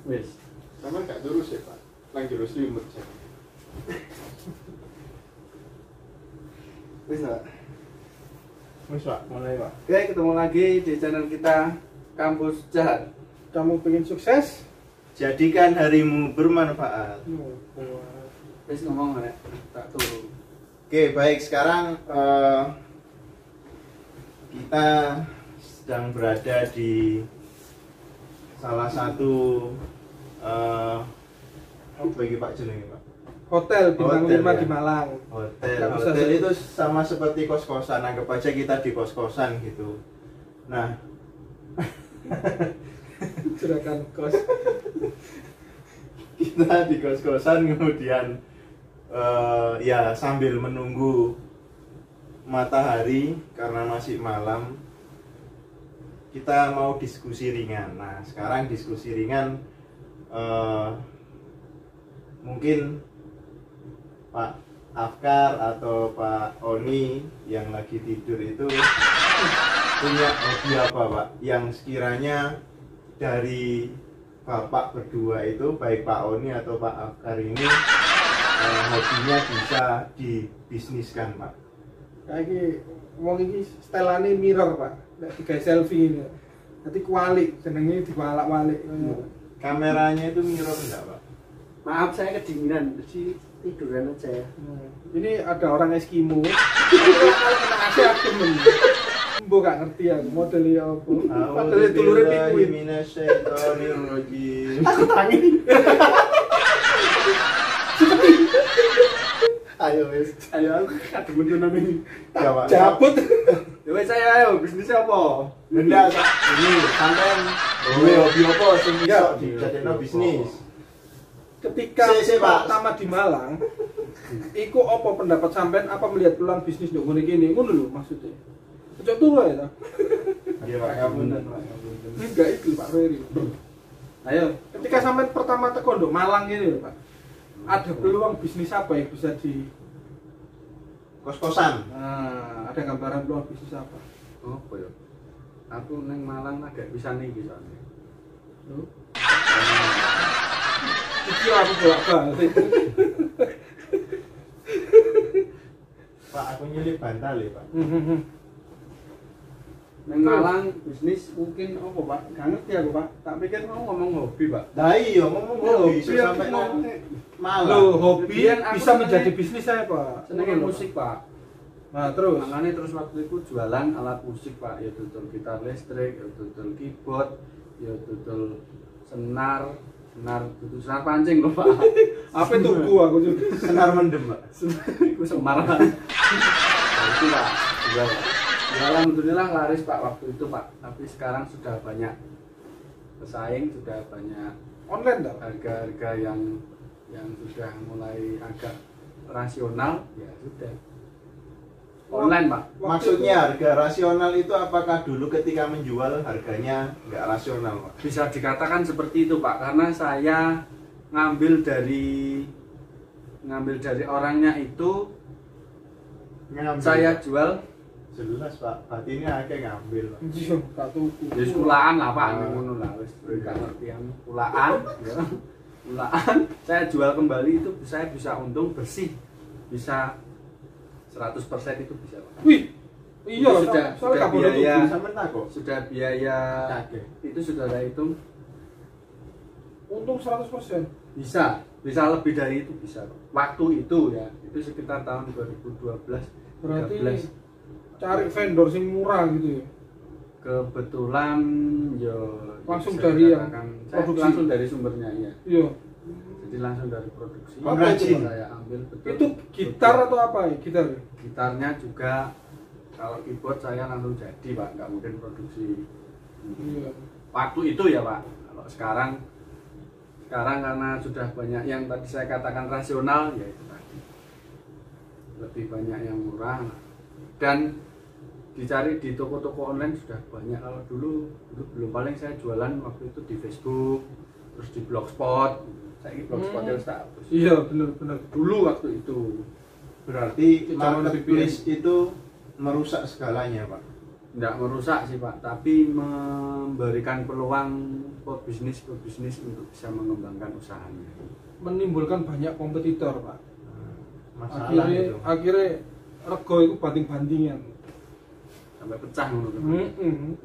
Wis. Sama gak terus ya Pak. Nang jero selimut saya. Wis Pak. Wis Pak, mulai Pak. Oke, ketemu lagi di channel kita Kampus Jahat. Kamu pengen sukses? Jadikan harimu bermanfaat. Wis ngomong rek, tak turu. Oke, baik. Sekarang kita sedang berada di salah satu apa bagi Pak jenenge Pak? Hotel Bintang 5 Hotel, ya? di Malang. Hotel. Nggak usah Hotel sebut. itu sama seperti kos-kosan. Anggap aja kita di kos-kosan gitu. Nah, Juragan kos. kita di kos-kosan kemudian ya sambil menunggu matahari karena masih malam kita mau diskusi ringan. Nah sekarang diskusi ringan mungkin Pak Afkar atau Pak Oni yang lagi tidur itu punya hobi apa Pak yang sekiranya dari Bapak berdua itu baik Pak Oni atau Pak Afkar ini hobinya bisa dibisniskan Pak. Kayak iki wong iki stelane mirror, Pak. Nek digawe selfie ini. Nanti kualik jenenge diwalak-walik. Kameranya itu mirror enggak Pak? Maaf saya kedinginan, jadi tiduran aja ya. Ini ada orang Eskimo. Kalau kena AC aku men. Mbok gak ngerti aku modelnya apa. Padahal dulure pikuin. Minasyaitonirrajim. Aku tangi. Ayo wis, ayo aku kademen tenan iki. Ya Pak. Cabut. Ya wis saya ayo, bisnis apa? Benda ini sampean hobi apa sing iso Ya. dijadekno bisnis? Ketika Si, Pak. pertama di Malang, iku apa pendapat sampean apa melihat peluang bisnis ndok ngene iki ngono lho maksudnya. Ojo turu ya ta. Iya Pak, ngapunten Pak, ngapunten. Enggak itu Pak Ferry. Ayo, Ketika sampean pertama teko ndok Malang ini lho Pak. Ada peluang bisnis apa yang bisa di Kos-kosan. Nah, ada gambaran peluang bisnis apa? apa ya? Aku neng Malang agak bisa nih soalnya. Lho. Iki aku bolak-balik. Pak, aku nyelip bantal ya Pak. Neng Malang bisnis mungkin apa Pak? Gak ngerti aku Pak. Tak pikir mau ngomong hobi Pak. Lah iya ngomong hobi Hobi, sampai aku nang mau- Malang. Loh, hobi Kemudian aku bisa senengnya- menjadi bisnis saya, Pak. Senengnya Ngono lho, musik Pak. Nah, terus Makanya terus waktu itu jualan alat musik Pak, ya tutul gitar listrik, ya tutul keyboard, ya tutul senar pancing loh Pak. apa tuku aku juga. Senar mendem Pak. Iku semar. Nah, itu Pak, jual. Ya, alhamdulillah laris Pak waktu itu Pak, tapi sekarang sudah banyak pesaing, sudah banyak Online dah. harga-harga yang sudah mulai agak rasional, ya sudah. Online Pak. Maksudnya harga rasional itu apakah dulu ketika menjual harganya nggak rasional Pak? Bisa dikatakan seperti itu Pak, karena saya ngambil dari orangnya itu, Ngambil, saya Pak. jual Jelas Pak, berarti ini akeh ngambil Pak. Iya, tak tuku. ya kulaan lah Pak, Ah. ngono lah wis gak ngertian kulaan ya. Kulaan saya jual kembali itu saya bisa untung bersih, bisa 100% itu bisa Pak. Wih. Iya, Itu sudah soalnya gak boleh biaya. tuku. Sampeyan tak kok? Sudah biaya Akeh. itu sudah saya hitung Untung 100%. bisa lebih dari itu bisa Pak. Waktu itu ya, itu sekitar tahun 2012 Berarti 13. cari vendor sing murah gitu ya. Kebetulan ya Langsung bisa dari yang dikatakan, saya produksi. langsung dari sumbernya ya, Iya. jadi langsung dari produksi. Apa itu, Pak? Saya ambil betul. Itu gitar atau apa ya? Gitar. Gitarnya juga, kalau keyboard saya langsung jadi Pak, nggak mungkin produksi. Iya. Waktu itu ya Pak. Kalau sekarang karena sudah banyak yang tadi saya katakan rasional, ya itu tadi lebih banyak yang murah dan dicari di toko-toko online sudah banyak. Kalau dulu belum, paling saya jualan waktu itu di Facebook, terus di Blogspot. Saya Blogspot ya tak hapus. Iya, benar-benar. Dulu waktu itu Berarti Itu calon marketplace itu merusak segalanya Pak. Nggak merusak sih Pak, tapi memberikan peluang pebisnis untuk bisa mengembangkan usahanya. Menimbulkan banyak kompetitor Pak. Masalah itu. Akhirnya rego itu banting-bantingan. Sampai pecah ngono kan.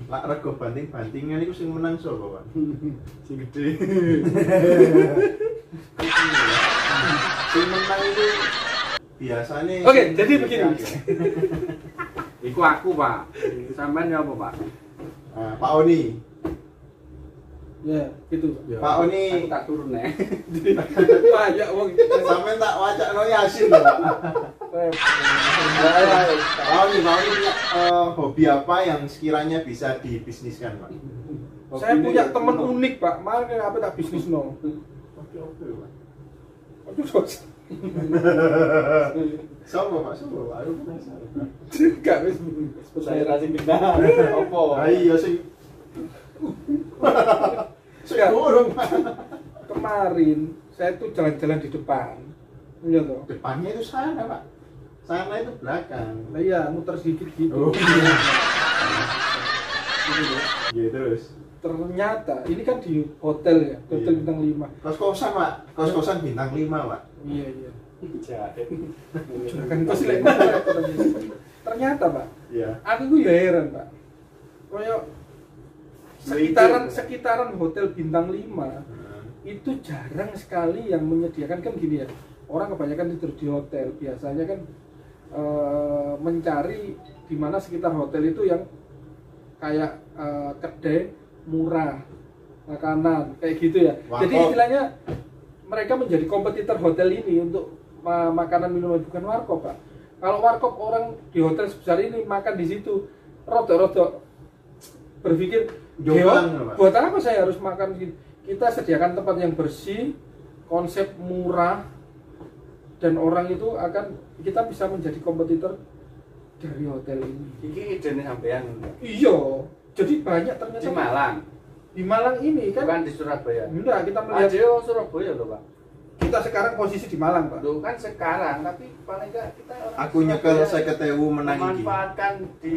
Lak rego banting-bantingan itu sing menang sapa, Pak? Sing gede. Sing menang itu biasanya. Oke, jadi begini. Iku aku Pak. Sampean ya apa Pak? Nah, Pak Oni. Ya, gitu. Ya, Pak Oni. aku tak turun nih. Banyak wong. Sampai tak wacakno Yasin lho, Pak. Pak Oni punya hobi apa yang sekiranya bisa dibisniskan, Pak? Saya punya teman unik Pak, makanya apa tak bisnis no. Oke, Pak. Aduh, sos. Sopo, Pak? Aku penasaran. Enggak wis. Saya rasa kita. Opo? Ayo sing durung, Pak. Kemarin saya tuh jalan-jalan di depan. Iya toh. Depannya itu sana, Pak. Sana itu belakang. Nah iya, muter sedikit gitu. Oh. Gitu loh. Iya, terus. Ternyata ini kan di hotel ya, hotel Iya. bintang 5. Kos-kosan, Pak. Kos-kosan bintang 5, Pak. Iya, iya. Jahat. Juragan kos lek. Ternyata, Pak, Iya. aku tuh ya heran, Pak. Kayak sekitaran hotel bintang 5 itu jarang sekali yang menyediakan, kan gini ya. Orang kebanyakan tidur di hotel, biasanya kan mencari di mana sekitar hotel itu yang kayak kedai murah, makanan kayak gitu ya. Warkop. Jadi istilahnya mereka menjadi kompetitor hotel ini untuk makanan minuman, bukan warkop Pak. Kalau warkop orang di hotel sebesar ini makan di situ, rodok-rodok berpikir, Jomblang, "Dewa, Pak." buat apa saya harus makan gitu?" Kita sediakan tempat yang bersih, konsep murah, dan orang itu akan, kita bisa menjadi kompetitor dari hotel ini. Iki idene sampean. Iya, jadi banyak ternyata Di Malang, di Malang ini kan. bukan di Surabaya. Enggak, kita melihat Ajo Surabaya loh Pak. kita sekarang posisi di Malang Pak. Loh kan sekarang, tapi paling enggak kita orang Aku nyekel Surabaya 50.000 menang iki. memanfaatkan di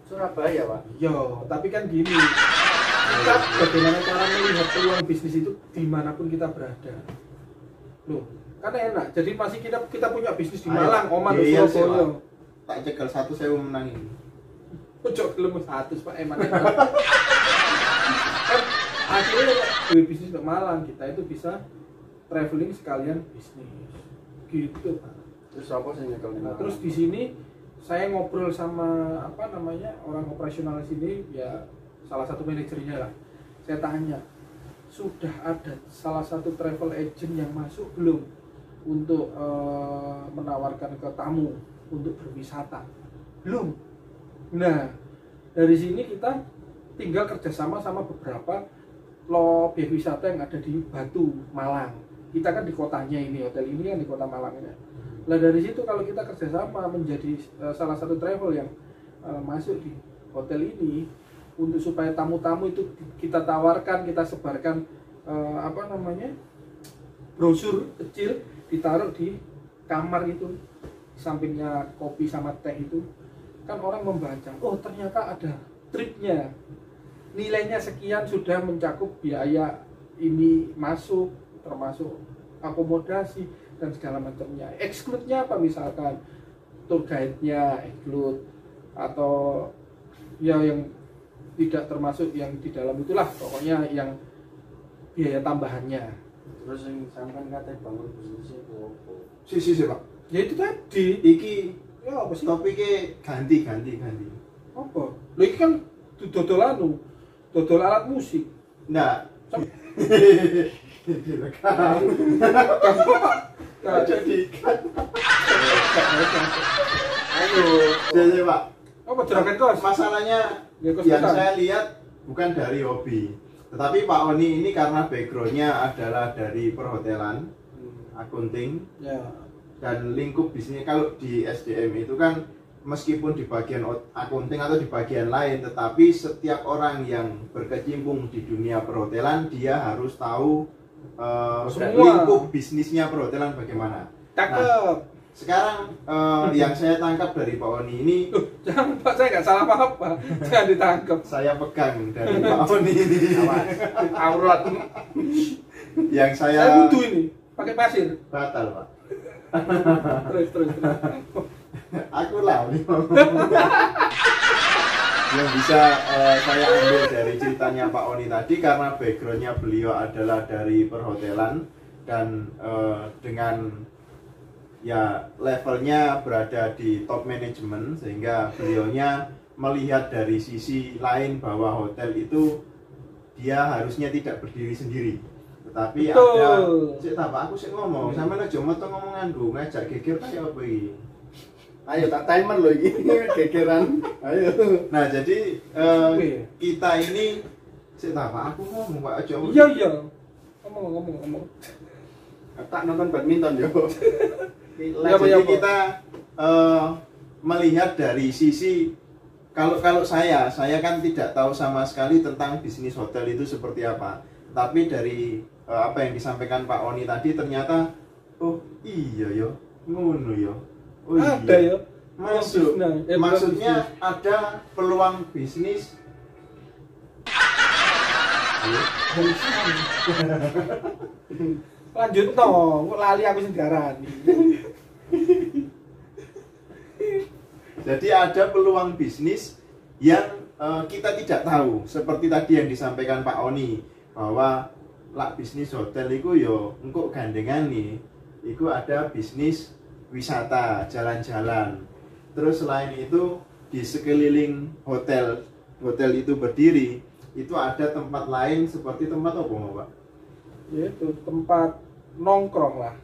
Surabaya Pak. Iya, tapi kan gini, kita bagaimana cara melihat peluang bisnis itu dimanapun kita berada. Loh, kan enak. Jadi masih kita punya bisnis di Ayo, Malang, Oman, iya, Surabaya. Tak cekel 1.000 menang ini. Ojo gelem 100 Pak, emang. Kan akhirnya duit bisnis ke Malang, kita itu bisa traveling sekalian bisnis. Gitu Pak. Terus apa sih nyekel nih? Nah, terus di sini saya ngobrol sama apa namanya orang operasional sini, ya salah satu manajernya lah. Saya tanya, sudah ada salah satu travel agent yang masuk belum untuk menawarkan ke tamu untuk berwisata? Belum. Nah, dari sini kita tinggal kerjasama sama beberapa objek wisata yang ada di Batu, Malang. Kita kan di kotanya ini, hotel ini kan di kota Malang ini. Nah dari situ kalau kita kerjasama menjadi salah satu travel yang masuk di hotel ini, untuk supaya tamu-tamu itu kita tawarkan, kita sebarkan apa namanya, brosur kecil ditaruh di kamar itu, sampingnya kopi sama teh itu, kan orang membaca, oh ternyata ada tripnya, nilainya sekian, sudah mencakup biaya ini masuk, termasuk akomodasi dan segala macamnya. Exclude-nya apa, misalkan tour guide-nya exclude, atau ya yang tidak termasuk yang di dalam itulah, pokoknya yang biaya tambahannya. Terus yang sampean katanya bangun bisnis itu apa? Si Pak. Ya itu tadi. Iki Ya apa sih? topiknya ganti. Apa? Lo ini kan dodol alat musik. Nggak. Nah, Jadi kan. Ayo. Jadi Pak. apa juragan kos? Masalahnya Ya, kos yang kosan. saya lihat bukan dari hobi, tetapi Pak Oni ini karena backgroundnya adalah dari perhotelan, akunting, Ya. dan lingkup bisnisnya. Kalau di SDM itu kan meskipun di bagian akunting atau di bagian lain, tetapi setiap orang yang berkecimpung di dunia perhotelan dia harus tahu Semua. lingkup bisnisnya perhotelan bagaimana. Cakep. sekarang yang saya tangkap dari Pak Oni ini, Jangan Pak, saya nggak salah apa-apa. Jangan ditangkap. saya pegang dari Pak Oni ini, Aurat. yang Saya saya wudhu ini pakai pasir. batal Pak. Terus. Aku lah yang bisa saya ambil dari ceritanya Pak Oni tadi, karena backgroundnya beliau adalah dari perhotelan dan dengan ya levelnya berada di top manajemen, sehingga beliaunya melihat dari sisi lain bahwa hotel itu dia harusnya tidak berdiri sendiri, tetapi Betul. ada cek apa aku sih ngomong sama aja mau ngomongan gue ngajak geger kayak apa ini. Ayo tak timer loh ini gegeran. Ayo. Nah jadi Oke. kita ini cek apa aku ngomong Pak aja Iya. Ngomong. Tak nonton badminton yo. Nah, jadi kita melihat dari sisi kalau saya kan tidak tahu sama sekali tentang bisnis hotel itu seperti apa. Tapi dari apa yang disampaikan Pak Oni tadi ternyata oh iya yo, ngono yo. Oh Ada iya. ya. Masuk. Bisnis. Maksudnya ada peluang bisnis. Lanjut no, kok lali aku sendiri. Jadi ada peluang bisnis yang kita tidak tahu, seperti tadi yang disampaikan Pak Oni bahwa lak bisnis hotel itu yo engkau gandengan nih, itu ada bisnis wisata jalan-jalan. Terus selain itu di sekeliling hotel itu berdiri itu ada tempat lain seperti tempat apa Pak? Yaitu tempat nongkrong lah.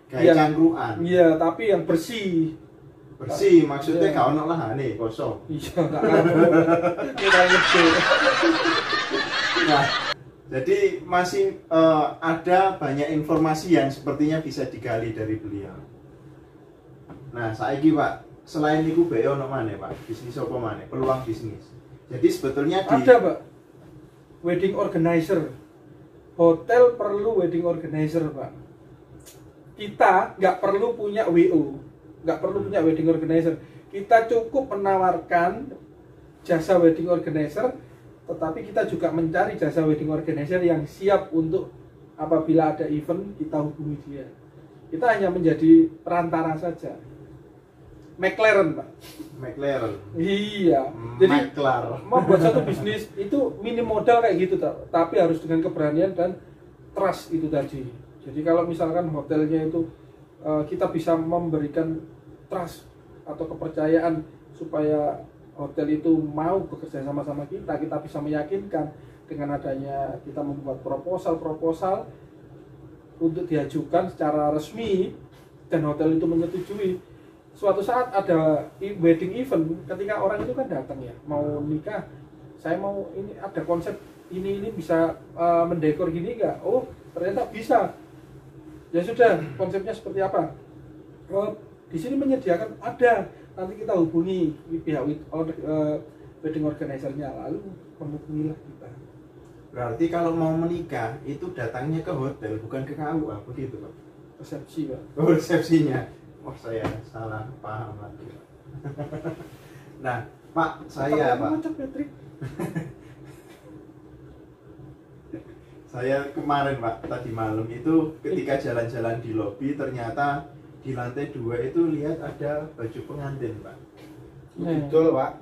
Kayak Yang- cangkruan. Iya, tapi yang bersih. Bersih maksudnya Iya. gak ono lahane kosong. Iya, enggak ngaruh. Kita ngerti. Nah, jadi masih ada banyak informasi yang sepertinya bisa digali dari beliau. Nah, saiki Pak, selain itu BO ono mana Pak? Bisnis apa mana? Peluang bisnis. Jadi sebetulnya di Ada, Pak. Wedding organizer. Hotel perlu wedding organizer, Pak. Kita nggak perlu punya WO, nggak perlu punya wedding organizer. Kita cukup menawarkan jasa wedding organizer, tetapi kita juga mencari jasa wedding organizer yang siap untuk apabila ada event kita hubungi dia. Kita hanya menjadi perantara saja. McLaren, Pak. McLaren. Iya. Jadi McLaren. membuat satu bisnis itu minim modal kayak gitu, tapi harus dengan keberanian dan trust itu tadi. Jadi kalau misalkan hotelnya itu kita bisa memberikan trust atau kepercayaan supaya hotel itu mau bekerja sama-sama kita bisa meyakinkan dengan adanya kita membuat proposal untuk diajukan secara resmi dan hotel itu menyetujui. Suatu saat ada wedding event, ketika orang itu kan datang ya mau nikah, saya mau ini ada konsep ini bisa mendekor gini nggak? Oh ternyata bisa. Ya sudah, konsepnya seperti apa? Oh, di sini menyediakan ada, nanti kita hubungi pihak wedding organizer-nya lalu menghubungilah kita. Berarti kalau mau menikah itu datangnya ke hotel bukan ke KUA begitu Pak? Resepsi, Pak. Oh, resepsinya. Oh saya salah paham lagi. Nah Pak, saya Pak, Cocok, Patrick. saya kemarin Pak tadi malam itu ketika jalan-jalan di lobi ternyata di lantai 2 itu lihat ada baju pengantin Pak. Betul, Pak.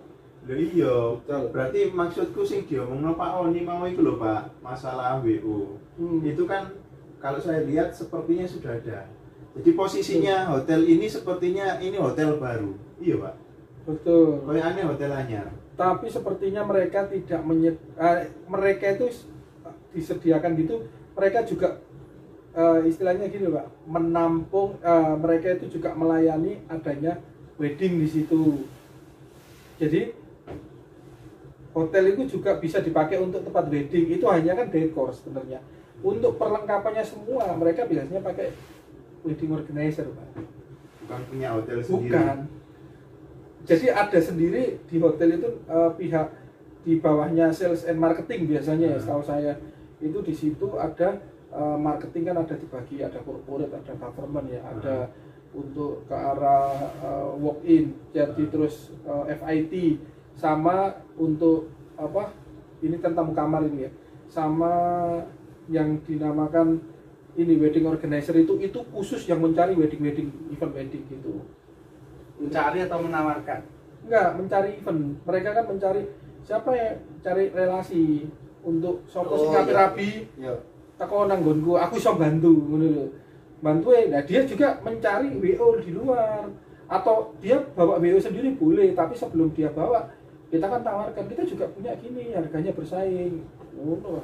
Loh iya, Betul. berarti maksudku sing diomongno Pak Oni mau itu loh Pak, masalah WO. Itu kan kalau saya lihat sepertinya sudah ada. Jadi posisinya hotel ini sepertinya ini hotel baru. Iya Pak. Betul. Kayak aneh hotel anyar. Tapi sepertinya mereka tidak mereka itu disediakan gitu, mereka juga istilahnya gini Pak, menampung mereka itu juga melayani adanya wedding di situ. Jadi hotel itu juga bisa dipakai untuk tempat wedding, itu hanya kan dekor sebenarnya. Untuk perlengkapannya semua mereka biasanya pakai wedding organizer Pak. Bukan punya hotel sendiri. Bukan. Jadi ada sendiri di hotel itu pihak di bawahnya sales and marketing biasanya ya, setahu saya itu di situ ada marketing kan ada dibagi, ada corporate, ada government ya, ada untuk ke arah walk in, jadi terus FIT, sama untuk apa ini kan tamu kamar ini ya, sama yang dinamakan ini wedding organizer itu khusus yang mencari wedding event wedding gitu. Mencari atau menawarkan? Enggak, mencari event. Mereka kan mencari siapa ya, cari relasi untuk sopo sing rapi. Iya. Teko nang nggonku, aku iso bantu ngono lho. Bantu nah dia juga mencari WO di luar atau dia bawa WO sendiri boleh, tapi sebelum dia bawa kita kan tawarkan, kita juga punya gini, harganya bersaing. Ngono.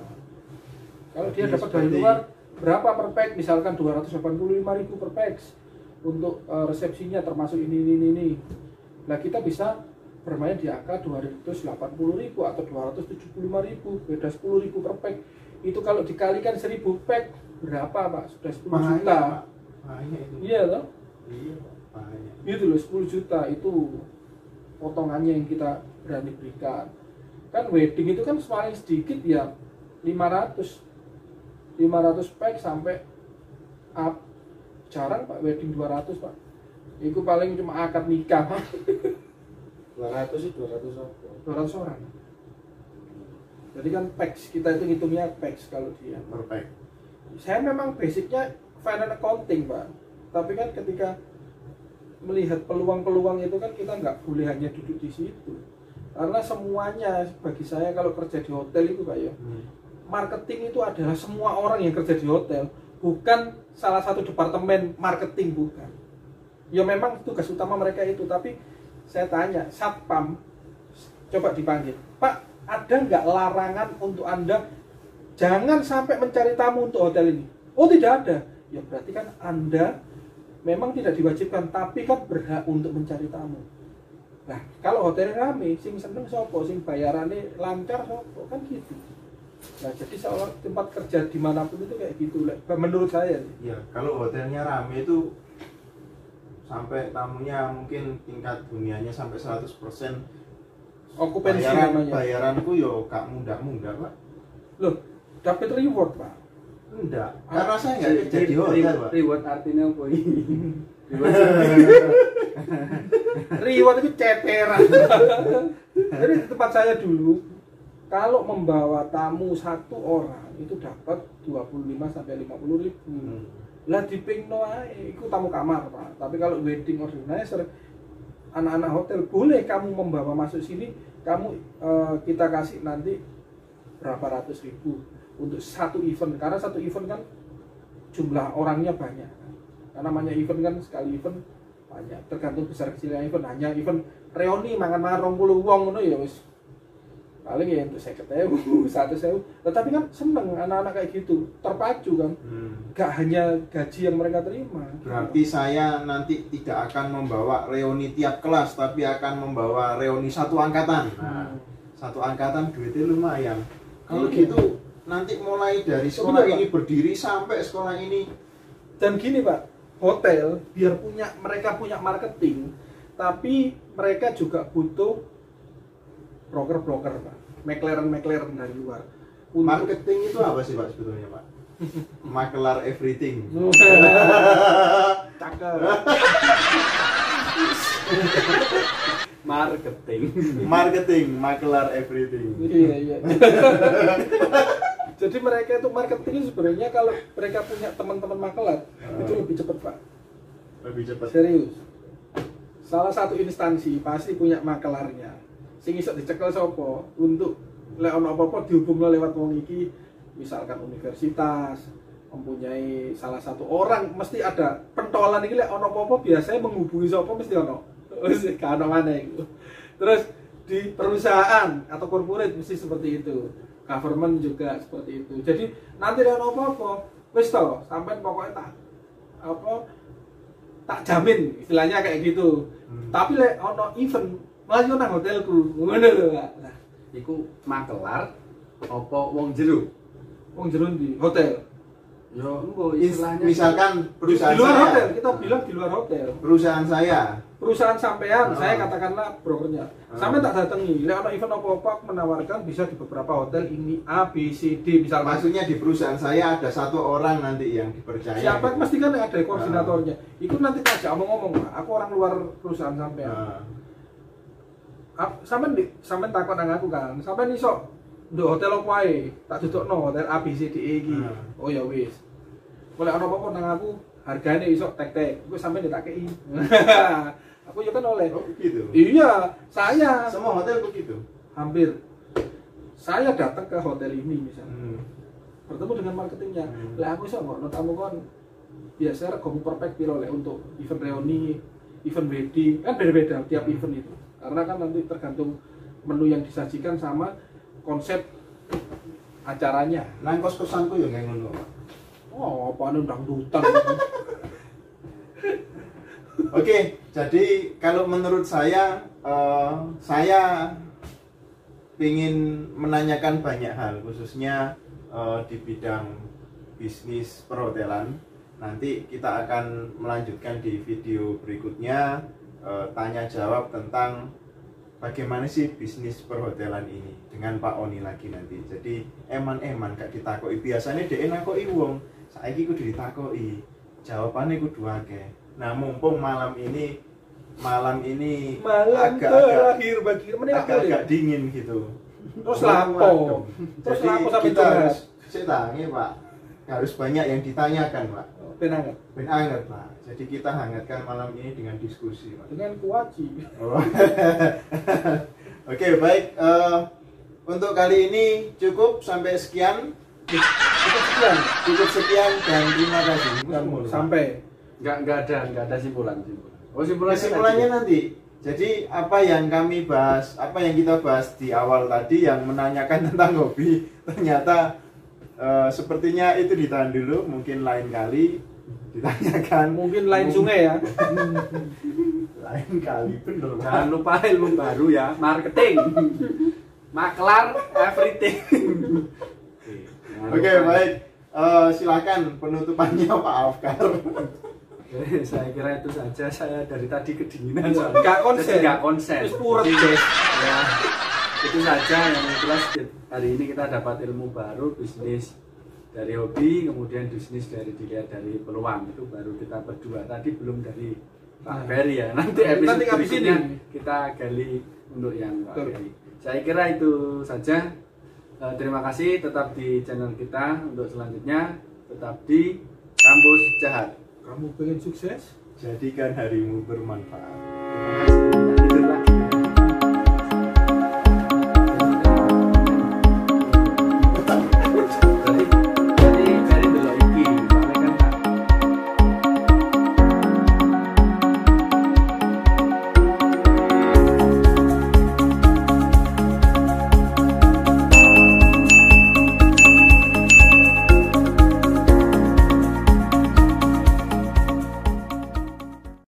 Kalau dia dapat dari luar berapa per pack, misalkan 285.000 per pack untuk resepsinya termasuk ini. Nah kita bisa bermain di angka 280.000 atau 275.000, beda 10.000 per pack. Itu kalau dikalikan 1.000 pack berapa Pak? Sudah 10 juta. Banyak itu. Iya toh? Iya, banyak. Itu loh 10 juta itu potongannya yang kita berani berikan. Kan wedding itu kan paling sedikit ya 500 pack sampai up. Jarang Pak wedding 200 Pak. Itu paling cuma akad nikah. 200 sih 200 apa? 200 orang. Jadi kan packs, kita itu ngitungnya packs kalau dia. Perfect. Saya memang basicnya finance accounting Pak. Tapi kan ketika melihat peluang-peluang itu kan kita nggak boleh hanya duduk di situ. Karena semuanya bagi saya kalau kerja di hotel itu Pak ya, marketing itu adalah semua orang yang kerja di hotel, bukan salah satu departemen marketing, bukan. Ya memang tugas utama mereka itu, tapi saya tanya, Satpam coba dipanggil, Pak, ada nggak larangan untuk Anda jangan sampai mencari tamu untuk hotel ini? Oh tidak ada. Ya berarti kan Anda memang tidak diwajibkan, tapi kan berhak untuk mencari tamu. Nah, kalau hotel rame, sing seneng sopo, sing bayarannya lancar sopo, kan gitu. Nah, jadi seolah tempat kerja dimanapun itu kayak gitu, menurut saya. Iya, kalau hotelnya rame itu sampai tamunya mungkin tingkat dunianya sampai 100%. Okupansi namanya. Bayaranku yo gak mudah-mudah Pak. Loh, dapat reward Pak? Enggak, karena saya nggak kerja di hotel Pak. Reward artinya apa ini? Reward itu ceteran. Jadi di tempat saya dulu, kalau membawa tamu satu orang itu dapat 25-50 ribu. Lah di Pingno itu tamu kamar Pak. Tapi kalau wedding organizer, anak-anak hotel boleh kamu membawa masuk sini, kamu kita kasih nanti berapa ratus ribu untuk satu event. Karena satu event kan jumlah orangnya banyak. Karena namanya event kan sekali event banyak, tergantung besar kecilnya event. Hanya event reuni mangan 20 wong ngono ya wis paling ya untuk 50.000, 100.000. Tetapi kan seneng anak-anak kayak gitu, terpacu kan. Gak hanya gaji yang mereka terima. Berarti saya nanti tidak akan membawa reuni tiap kelas, tapi akan membawa reuni satu angkatan. Nah, satu angkatan duitnya lumayan. Kalau gitu nanti mulai dari sekolah ini berdiri sampai sekolah ini. Dan gini Pak, hotel biar mereka punya marketing, tapi mereka juga butuh broker-broker Pak, makleran dari luar. Marketing itu apa sih Pak sebetulnya Pak? Makelar everything. Cakep. Marketing, makelar everything. Iya. Jadi mereka itu marketing sebenarnya kalau mereka punya teman-teman makelar itu lebih cepat Pak. Lebih cepat. Serius. Salah satu instansi pasti punya makelarnya. Sing iso dicekel sapa untuk lek ono apa-apa dihubungno lewat wong iki, misalkan universitas mempunyai salah satu orang, mesti ada pentolan iki lek ono apa-apa biasanya menghubungi sapa mesti ono. Wis gak ono maneh iku. Terus di perusahaan atau corporate mesti seperti itu. Government juga seperti itu. Jadi nanti lek ono apa-apa wis to, sampean pokoknya tak jamin istilahnya kayak gitu. Tapi lek ono event malah yo nang hotelku. Ngono lho, Pak. Nah, iku makelar apa wong jero? wong jero di hotel. Yo, engko istilahnya Misalkan Di perusahaan luar saya, hotel, kita bilang di luar hotel. perusahaan saya, Perusahaan sampean, Oh. saya katakanlah brokernya. Sampai tak datangi, lek ono event apa-apa menawarkan bisa di beberapa hotel ini A, B, C, D misalnya. maksudnya di perusahaan saya ada satu orang nanti yang dipercaya. Siapa gitu. mesti kan ada koordinatornya. Itu nanti aja ngomong, aku orang luar perusahaan sampean. Nah, Sampean takut nang aku kan. Sampean iso nduk hotel opo ae? Tak dudukno hotel A B C D E iki. Oh ya wis. Boleh ono apa-apa nang aku, hargane iso tek-tek. Iku sampean tak kei. Aku ya kan oleh. oh begitu. Iya, saya Semua hotel begitu. hampir. Saya datang ke hotel ini misalnya. Hmm. Bertemu dengan marketingnya. Hmm. Lah aku iso ngono tamu kon biasa regomu perfect piro lek untuk event reuni, event wedding, kan beda-beda tiap event itu. Karena kan nanti tergantung menu yang disajikan sama konsep acaranya. Nang kos-kosanku ya kayak ngono. Pak. Oh, apaan dangdutan. Oke, jadi kalau menurut saya ingin menanyakan banyak hal, khususnya di bidang bisnis perhotelan. Nanti kita akan melanjutkan di video berikutnya, tanya jawab tentang bagaimana sih bisnis perhotelan ini dengan Pak Oni lagi nanti. Jadi eman gak ditakoi, biasanya dia nakoi wong, saiki kudu ditakoi, jawabannya kudu akeh. Nah mumpung malam ini Malam agak-agak terakhir bagi menit agak dingin gitu. Terus lapo. Terus Jadi lapo sampai kita curhat. harus setangi Pak, harus banyak yang ditanyakan Pak. Penangan Ben anget Pak. Jadi kita hangatkan malam ini dengan diskusi Pak. dengan kuaci. Oh. Oke baik. Untuk kali ini cukup sampai sekian. Cukup sekian dan terima kasih. Sampai Enggak ada simpulan. Oh, Kesimpulannya nanti. Jadi apa yang kami bahas, apa yang kita bahas di awal tadi yang menanyakan tentang hobi, ternyata sepertinya itu ditahan dulu, mungkin lain kali ditanyakan. mungkin lain sungai ya. Lain kali bener. Jangan lupa ilmu baru ya, marketing. Maklar everything. Oke, baik. Silakan penutupannya Pak Afkar. Saya kira itu saja, saya dari tadi kedinginan Gak konsen. Gak konsen. Terus puret, Jadi, guys. ya, itu saja yang jelas hari ini kita dapat ilmu baru, bisnis dari hobi, kemudian bisnis dilihat dari peluang. Itu baru kita berdua, tadi belum dari Pak Ferry ya. Nanti episode Nanti habis berikutnya ini kita gali untuk yang Pak Betul. Ferry. Saya kira itu saja. Terima kasih, tetap di channel kita untuk selanjutnya, tetap di Kampus Jahat. Kamu pengen sukses? Jadikan harimu bermanfaat. Terima kasih.